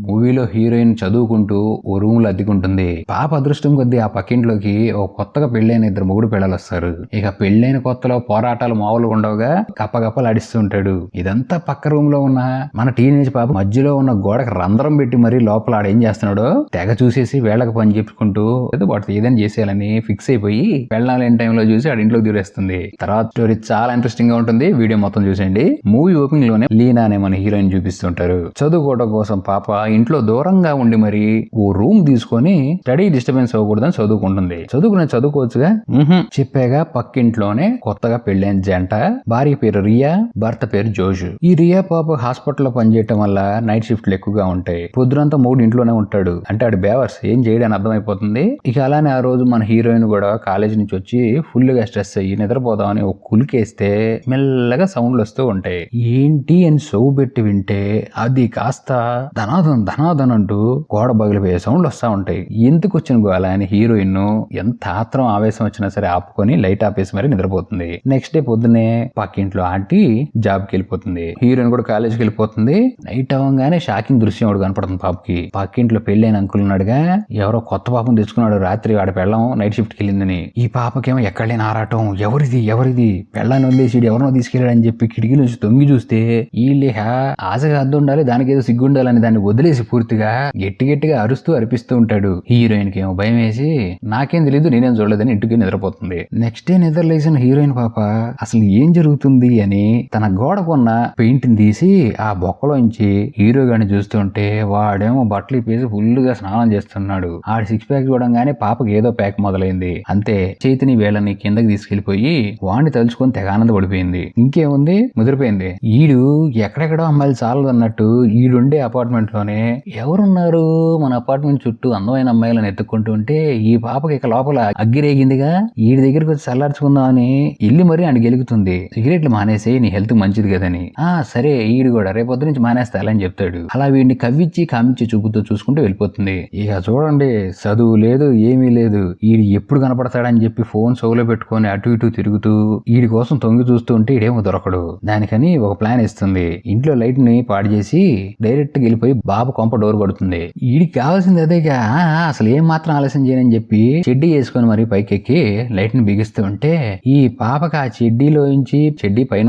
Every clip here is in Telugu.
మూవీలో హీరోయిన్ చదువుకుంటూ ఓ రూమ్ లో అద్దెకుంటుంది. పాప అదృష్టం కొద్దీ ఆ పక్కింట్లోకి ఓ కొత్తగా పెళ్ళైన ఇద్దరు మొగుడు పిల్లలు వస్తారు. ఇక పెళ్ళైన కొత్తలో పోరాటాలు మామూలుగా ఉండవుగా, కప్పగప్పలు ఆడిస్తూ ఉంటాడు. ఇదంతా పక్క రూమ్ లో ఉన్న మన టీనేజ్ పాప మధ్యలో ఉన్న గోడకు రంధ్రం పెట్టి మరీ లోపల ఆడేం చేస్తున్నాడో తెగ చూసేసి వేళ్లకు పని చెప్పుకుంటూ వాటితో ఏదైనా చేసేయాలని ఫిక్స్ అయిపోయి పెళ్ళాలేని టైంలో చూసి ఆడ ఇంట్లోకి దూరేస్తుంది. తర్వాత స్టోరీ చాలా ఇంట్రెస్టింగ్ గా ఉంటుంది. వీడియో మొత్తం చూసేయండి. మూవీ ఓపెనింగ్ లోనే లీనా అనే మన హీరోయిన్ చూపిస్తుంటారు. చదువుకోవడం కోసం పాప ఇంట్లో దూరంగా ఉండి మరి ఓ రూమ్ తీసుకొని స్టడీ డిస్టర్బెన్స్ అవ్వకూడదని చదువుకుంటుంది. చదువుకోవచ్చుగా, చెప్పాగా పక్కింట్లోనే కొత్తగా పెళ్ళైన జంట. భార్య పేరు రియా, భర్త పేరు జోషు. ఈ రియా పాప హాస్పిటల్లో పనిచేయటం వల్ల నైట్ షిఫ్ట్లు ఎక్కువగా ఉంటాయి. పొద్దునంతా మూడు ఇంట్లోనే ఉంటాడు. అంటే ఆడు బేవర్స్, ఏం చేయడానికి అర్థమైపోతుంది. ఇక అలానే ఆ రోజు మన హీరోయిన్ కూడా కాలేజ్ నుంచి వచ్చి ఫుల్ గా స్ట్రెస్ అయ్యి నిద్రపోదామని ఒక కులికేస్తే మెల్లగా సౌండ్లు వస్తూ ఉంటాయి. ఏంటి అని సౌ పెట్టి వింటే అది కాస్త ధనాదన్ అంటూ గోడ పగిలిపోయే సౌండ్లు వస్తా ఉంటాయి. ఎందుకు వచ్చిన గోల అని హీరోయిన్ ఎంత ఆత్రం ఆవేశం వచ్చినా సరే ఆపుకొని లైట్ ఆపేసి మరి నిద్రపోతుంది. నెక్స్ట్ డే పొద్దునే పక్కింట్లో ఆంటీ జాబ్కి వెళ్ళిపోతుంది. హీరోయిన్ కూడా కాలేజ్కి వెళ్ళిపోతుంది. నైట్ అవ్వగానే షాకింగ్ దృశ్యం ఒకటి కనపడుతుంది పాపకి. పక్కింట్లో పెళ్ళైన అంకుల్ ఉన్నాడుగా, ఎవరో కొత్త పాపం తెచ్చుకున్నాడు. రాత్రి ఆడ పెళ్ళం నైట్ షిఫ్ట్కి వెళ్ళిందని. ఈ పాపకేమో ఎక్కడలేని ఆరాటం, ఎవరిది పెళ్ళాన్ని వదిలేసి ఎవరినో తీసుకెళ్ళాడని చెప్పి కిటికీ నుంచి తొంగి చూస్తే వీళ్ళేహ ఆశగా అద్దు ఉండాలి, దానికి ఏదో సిగ్గుండాలని దాన్ని వదిలేసి పూర్తిగా గట్టిగా అరిపిస్తూ ఉంటాడు. హీరోయిన్ కి ఏమో భయం వేసి నాకేం తెలీదు, నేనేం చూడలేదని ఇంటికి నిద్రపోతుంది. నెక్స్ట్ డే నిద్ర లేచిన హీరోయిన్ పాప అసలు ఏం జరుగుతుంది అని తన గోడకున్న పెయింట్ ని తీసి ఆ బొక్కలోంచి హీరో గాని చూస్తుంటే వాడేమో బట్టలు ఇప్పేసి ఫుల్ గా స్నానం చేస్తున్నాడు. ఆడి సిక్స్ ప్యాక్ చూడంగానే పాపకి ఏదో ప్యాక్ మొదలైంది. అంతే చేతిని వేళ్ళని కిందకి తీసుకెళ్లిపోయి వాడిని తలుచుకొని తెగ ఆనంద పడిపోయింది. ఇంకేముంది, ముదిరిపోయింది. ఈడు ఎక్కడెక్కడో అమ్మాయిలు చాలదు అన్నట్టు ఈడుండే అపార్ట్మెంట్ లోనే ఎవరున్నారు మన అపార్ట్మెంట్ చుట్టూ అందమైన అమ్మాయిలను ఎత్తుక్కుంటూ ఉంటే ఈ పాపకి ఇక లోపల అగ్గిరేగిందిగా. ఈడి దగ్గరికి వచ్చి చల్లార్చుకుందాం అని ఇల్లు మరీ అని గెలుగుతుంది. సిగరెట్లు మానేసి నీ హెల్త్ మంచిది కదని. సరే ఈడు కూడా రేపొద్దు నుంచి మానేస్తాలని చెప్తాడు. అలా వీడిని కవ్విచ్చి కామించి చూపుతూ చూసుకుంటూ వెళ్ళిపోతుంది. ఇక చూడండి, చదువు లేదు ఏమీ లేదు. ఈడు ఎప్పుడు కనపడతాడని చెప్పి ఫోన్ చెవులో పెట్టుకొని అటు ఇటు తిరుగుతూ ఈడి కోసం తొంగి చూస్తూ ఉంటే ఈడేమో దొరకడు. దానికని ఒక ప్లాన్ ఇస్తుంది. ఇంట్లో లైట్ ని పాడు చేసి డైరెక్ట్ గా వెళ్ళిపోయి బాబు కొంప డోర్ కొడుతుంది. వీడికి కావాల్సింది అదేగా, అసలు ఏం మాత్రం ఆలస్యం చేయనని చెప్పి చెడ్డీ వేసుకొని మరి పైకెక్కి లైట్ ని బిగిస్తూ ఉంటే ఈ పాపకి ఆ చెడ్డీలోంచి చెడ్డీ పైన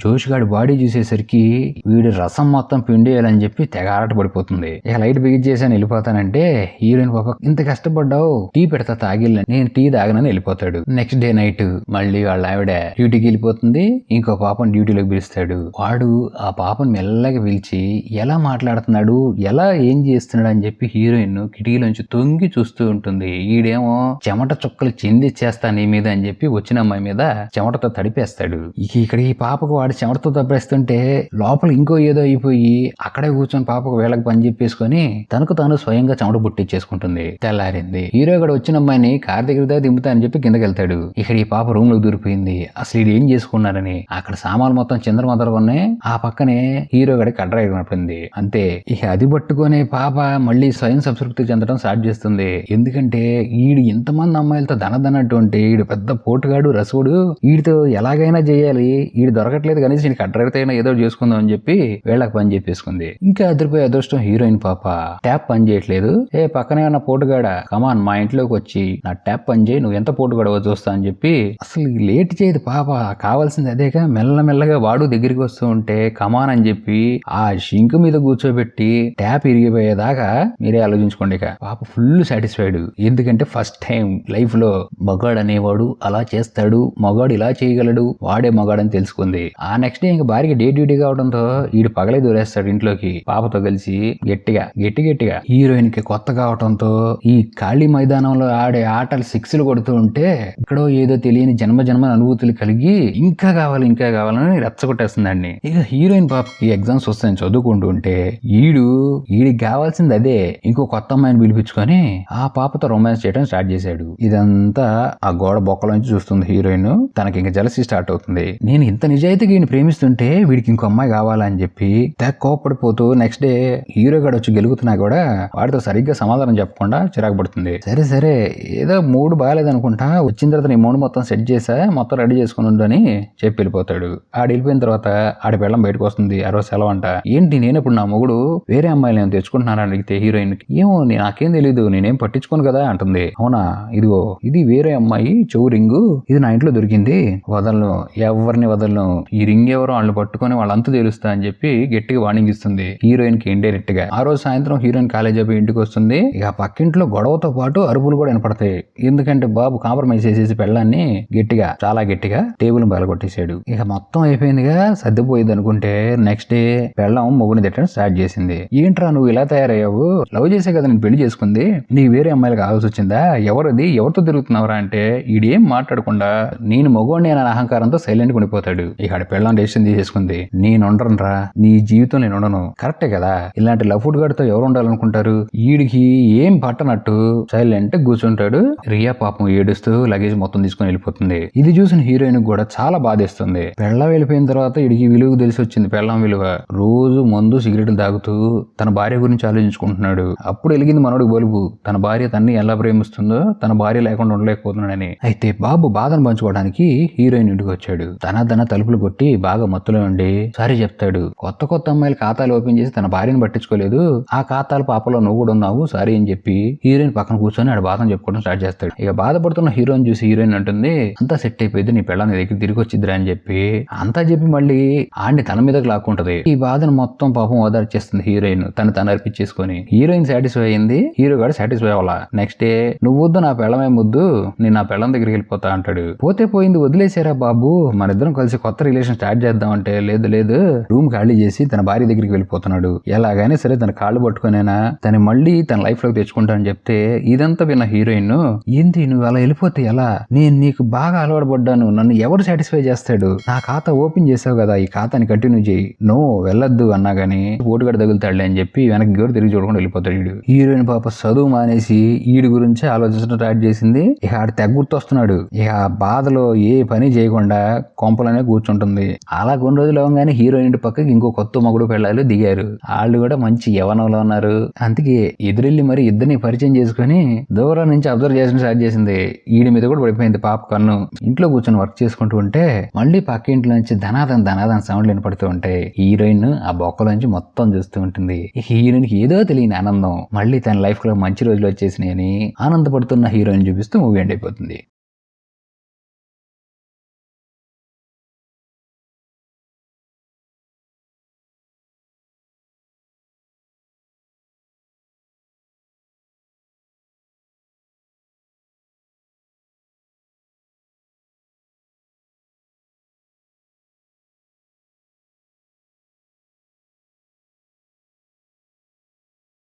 జోష్ గాడి బాడీ చూసేసరికి వీడి రసం మొత్తం పిండేయాలని చెప్పి తెగ ఆరాట పడిపోతుంది. ఇక లైట్ బిగించేసాను వెళ్ళిపోతానంటే హీరోయిన్ పాప ఇంత కష్టపడ్డావు, టీ పెడతా తాగిల్లని. నేను టీ తాగనని వెళ్ళిపోతాడు. నెక్స్ట్ డే నైట్ మళ్ళీ వాళ్ళ ఆవిడ డ్యూటీకి వెళ్ళిపోతుంది. ఇంకో పాపను డ్యూటీలోకి పిలుస్తాడు. వాడు ఆ పాపను మెల్లగా పిలిచి ఎలా మాట్లాడుతున్నాడు, ఎలా ఏం చేస్తున్నాడు అని చెప్పి హీరోయిన్ కిటికీలోంచి తొంగి చూస్తూ ఉంటుంది. ఈడేమో చెమట చుక్కలు చిందిచ్చేస్తా నీ మీద అని చెప్పి వచ్చిన అమ్మాయి మీద చెమటతో తడిపేస్తాడు. ఇక్కడ ఈ పాపకు వాడు చెమటతో తప్పేస్తుంటే లోపల ఇంకో ఏదో అయిపోయి అక్కడే కూర్చొని పాపకు వేళకు పని చెప్పేసుకొని తనకు తాను స్వయంగా చెమట పుట్టించేసుకుంటుంది. తెల్లారింది. హీరో కూడా వచ్చిన అమ్మాయిని కార్ దగ్గర దింపుతా అని చెప్పి కిందకి వెళ్తాడు. ఇక్కడ ఈ పాప రూమ్ లోకి దూరిపోయింది. అసలు ఇది ఏం చేసుకున్నారని అక్కడ సామాన్లు మొత్తం చిందరమందరగా ఉన్నాయి. ఆ పక్కనే హీరో గడి కడ్రాయి పడింది. అంతే, ఇక అది పట్టుకునే పాప మళ్ళీ స్వయం సంతృప్తి చెందడం స్టార్ట్ చేస్తుంది. ఎందుకంటే ఈడు ఇంతమంది అమ్మాయిలతో ధనదన్నట్టు ఈడు పెద్ద పోటుగాడు రసుడు, వీడితో ఎలాగైనా చేయాలి, ఈడు దొరకట్లేదు కనీసం ఈయన కడ్రైతేనా ఏదో చేసుకుందాం అని చెప్పి వేళకు పని చెప్పేసుకుంది. ఇంకా అదిరిపోయే అదృష్టం హీరోయిన్ పాప ట్యాప్ పని చేయట్లేదు. పక్కనే ఉన్న పోటుగాడ కమాన్ మా ఇంట్లోకి వచ్చి నా ట్యాప్ పని చేయి, నువ్వు ఎంత పోటుగాడవో చూస్తా అని చెప్పి అసలు లేట్ చేయదు పాప. కావాల్సింది అదేగా. మెల్లమెల్లగా వాడు దగ్గరికి వస్తూ ఉంటే కమాన్ అని చెప్పి ఆ షింక్ మీద కూర్చోబెట్టి ట్యాప్ ఇరిగిపోయేదాకా మీరే ఆలోచించుకోండి. ఇక పాప ఫుల్ సాటిస్ఫైడ్. ఎందుకంటే ఫస్ట్ టైం లైఫ్ లో మగాడు అనేవాడు అలా చేస్తాడు, మగాడు ఇలా చేయగలడు, వాడే మగాడని తెలుసుకుంది. ఆ నెక్స్ట్ డే ఇంకా భార్యకి డే డ్యూటీ కావడంతో ఈడు పగలే దూరేస్తాడు ఇంట్లోకి పాపతో కలిసి గట్టిగా. హీరోయిన్ కి కొత్త కావడంతో ఈ ఖాళీ మైదానంలో ఆడే ఆటలు సిక్స్లు కొడుతూ ఉంటే ఇక్కడో ఏదో తెలియని జన్మ అనుభూతులు కలిగి ఇంకా కావాలని రెచ్చగొట్టేస్తుందండి. ఇక హీరోయిన్ పాపకి ఎగ్జామ్స్ వస్తాయని చదువుకుంటూ ఉంటే ఈడికి కావాల్సింది అదే. ఇంకో కొత్త అమ్మాయిని పిలిపించుకొని ఆ పాపతో రొమాన్స్ చేయడం స్టార్ట్ చేశాడు. ఇదంతా ఆ గోడ బొక్కలోంచి చూస్తుంది హీరోయిన్. తనకి ఇంకా జలసీ స్టార్ట్ అవుతుంది. నేను ఇంత నిజాయితీగా ఈయన ప్రేమిస్తుంటే వీడికి ఇంకో అమ్మాయి కావాలని చెప్పి తెగ కోపడిపోతూ నెక్స్ట్ డే హీరో గడు వచ్చి గెలుగుతున్నా కూడా వాడితో సరిగ్గా సమాధానం చెప్పకుండా చిరాకు పడుతుంది. సరే ఏదో మూడు బాగాలేదనుకుంటా, వచ్చిన తర్వాత నీ మూడు మొత్తం సెట్ చేసా, మొత్తం రెడీ చేసుకుని ఉండని చెప్పి వెళ్ళిపోతాడు. ఆడు వెళ్ళిపోయిన తర్వాత ఆడి పెళ్ళం బయటకు వస్తుంది. ఆ రోజు సెలవు అంట. ఏంటి నేను ఇప్పుడు నా మొగుడు వేరే వేరే అమ్మాయిలు ఏమైనా తెచ్చుకుంటున్నారా అడిగితే హీరోయిన్ ఏమో నాకేం తెలీదు, నేనేం పట్టించుకోను కదా అంటుంది. అవునా, ఇదిగో ఇది వేరే అమ్మాయి చెవు రింగు, ఇది నా ఇంట్లో దొరికింది, వదలను, ఎవరిని వదలను, ఈ రింగ్ ఎవరో వాళ్ళు పట్టుకొని వాళ్ళంతా తెలుస్తా అని చెప్పి గట్టిగా వార్నింగ్ ఇస్తుంది హీరోయిన్ కి ఇండైరెక్ట్ గా. ఆ రోజు సాయంత్రం హీరోయిన్ కాలేజ్ అయిపోయి ఇంటికి వస్తుంది. ఇక పక్కింట్లో గొడవతో పాటు అరుపులు కూడా వినపడతాయి. ఎందుకంటే బాబు కాంప్రమైజ్ చేసేసి పెళ్ళాన్ని గట్టిగా, చాలా గట్టిగా టేబుల్ బలగొట్టేశాడు. ఇక మొత్తం అయిపోయిందిగా, సర్దిపోయింది అనుకుంటే నెక్స్ట్ డే పెళ్ళం మొగుని తిట్టడం స్టార్ట్ చేసింది. ఏంట్రా నువ్వు ఇలా తయారయ్యావు, లవ్ చేసే కదా నేను పెళ్లి చేసుకుంది, నీ వేరే అమ్మాయిలు కావాల్సి వచ్చిందా, ఎవరిది ఎవరితో తిరుగుతున్నావురా అంటే ఈడేం మాట్లాడకుండా నేను మగోడిని అనే అహంకారంతో సైలెంట్ కొనిపోతాడు. ఇక పెళ్ళం డెసిషన్ తీసేసుకుంది, నేను ఉండనురా, నీ జీవితం నేను ఉండను. కరెక్టే కదా, ఇలాంటి లవ్ ఫుడ్ గాడితో ఎవరు ఉండాలనుకుంటారు. ఈడికి ఏం పట్టనట్టు సైలెంట్ కూర్చుంటాడు. రియా పాపం ఏడుస్తూ లగేజ్ మొత్తం తీసుకుని వెళ్ళిపోతుంది. ఇది చూసిన హీరోయిన్ కూడా చాలా బాధేస్తుంది. పెళ్ళం వెళ్ళిపోయిన తర్వాత ఈడికి విలువ తెలిసి వచ్చింది. పెళ్ళం విలువ. రోజు మందు సిగరెట్లు తాగుతూ తన భార్య గురించి ఆలోచించుకుంటున్నాడు. అప్పుడు వెలిగింది మనోడికి బలుపు, తన భార్య తన్ని ఎలా ప్రేమిస్తుందో, తన భార్య లేకుండా ఉండలేకపోతున్నాడని. అయితే బాబు బాధను పంచుకోవడానికి హీరోయిన్ ఇంటికి వచ్చాడు. తన తలుపులు కొట్టి బాగా మత్తులో ఉండి సారీ చెప్తాడు. కొత్త అమ్మాయిలు ఖాతాలు ఓపెన్ చేసి తన భార్యను పట్టించుకోలేదు, ఆ ఖాతాల పాపలో నువ్వు కూడా ఉన్నావు సారీ అని చెప్పి హీరోయిన్ పక్కన కూర్చొని ఆడ బాధను చెప్పుకోవడం స్టార్ట్ చేస్తాడు. ఇక బాధపడుతున్న హీరోయిన్ చూసి హీరోయిన్ అంటుంది, అంతా సెట్ అయిపోయింది, నీ పెళ్ళ నీ దగ్గర తిరిగి వచ్చిద్దిరా అని చెప్పి అంతా చెప్పి మళ్ళీ ఆడిని తన మీదకి లాక్కుంటది. ఈ బాధను మొత్తం పాపం ఓదార్చేస్తుంది హీరోయిన్, తను అర్పించేసుకొని. హీరోయిన్ సాటిస్ఫై అయింది, హీరో కూడా సాటిస్ఫై అవ్వాలా. నెక్స్ట్ డే నువ్వు వద్దు, నా పెళ్ళమే ముద్దు, నేను నా పెళ్ళం దగ్గరికి వెళ్ళిపోతా అంటాడు. పోతే పోయింది, వదిలేసారా బాబు, మన ఇద్దరం కలిసి కొత్త రిలేషన్ స్టార్ట్ చేద్దాం అంటే లేదు రూమ్ ఖాళీ చేసి తన భార్య దగ్గరికి వెళ్ళిపోతున్నాడు. ఎలాగైనా సరే తన కాళ్ళు పట్టుకునేనా తను మళ్ళీ తన లైఫ్ లోకి తెచ్చుకుంటా అని చెప్తే ఇదంతా విన్న హీరోయిన్, ఏంటి నువ్వు అలా వెళ్ళిపోతే ఎలా, నేను నీకు బాగా అలవాటు పడ్డాను, నన్ను ఎవరు సాటిస్ఫై చేస్తాడు, నా ఖాతా ఓపెన్ చేసావు కదా, ఈ ఖాతాని కంటిన్యూ చేయి, నో వెళ్ళొద్దు అన్నా గానీ ఓటుగడ తగులుతాడులే అని చెప్పి వెనక్కి గోరు తిరిగి చూడకుండా వెళ్ళిపోతాడు వీడు. హీరోయిన్ పాప చదువు మానేసి ఈడి గురించి ఆలోచించడం స్టార్ట్ చేసింది. ఇక ఆడి తెగ గుర్తొస్తున్నాడు. ఇక బాధలో ఏ పని చేయకుండా కొంపలనే కూర్చుంటుంది. అలా కొన్ని రోజులు అవగానే హీరోయిన్ పక్కకి ఇంకో కొత్త మగుడు పెళ్ళాలు దిగారు. వాళ్ళు కూడా మంచి యవనంలో ఉన్నారు. అందుకే ఎదురెళ్ళి మరి ఇద్దరిని పరిచయం చేసుకుని దూరం నుంచి అబ్జర్వ్ చేసిన స్టార్ట్ చేసింది. ఈడి మీద కూడా పడిపోయింది పాప కన్ను. ఇంట్లో కూర్చొని వర్క్ చేసుకుంటూ ఉంటే మళ్ళీ పక్క ఇంట్లో నుంచి ధనాదన సౌండ్లు వినపడుతూ ఉంటాయి. హీరోయిన్ ఆ బొక్కలోంచి మొత్తం చూస్తూ ఉంటుంది. హీరోయిన్ కి ఏదో తెలియని ఆనందం, మళ్ళీ తన లైఫ్ లో మంచి రోజులు వచ్చేసినాయని ఆనందపడుతున్న హీరోయిన్ చూపిస్తూ మూవీ ఎండ్ అయిపోతుంది.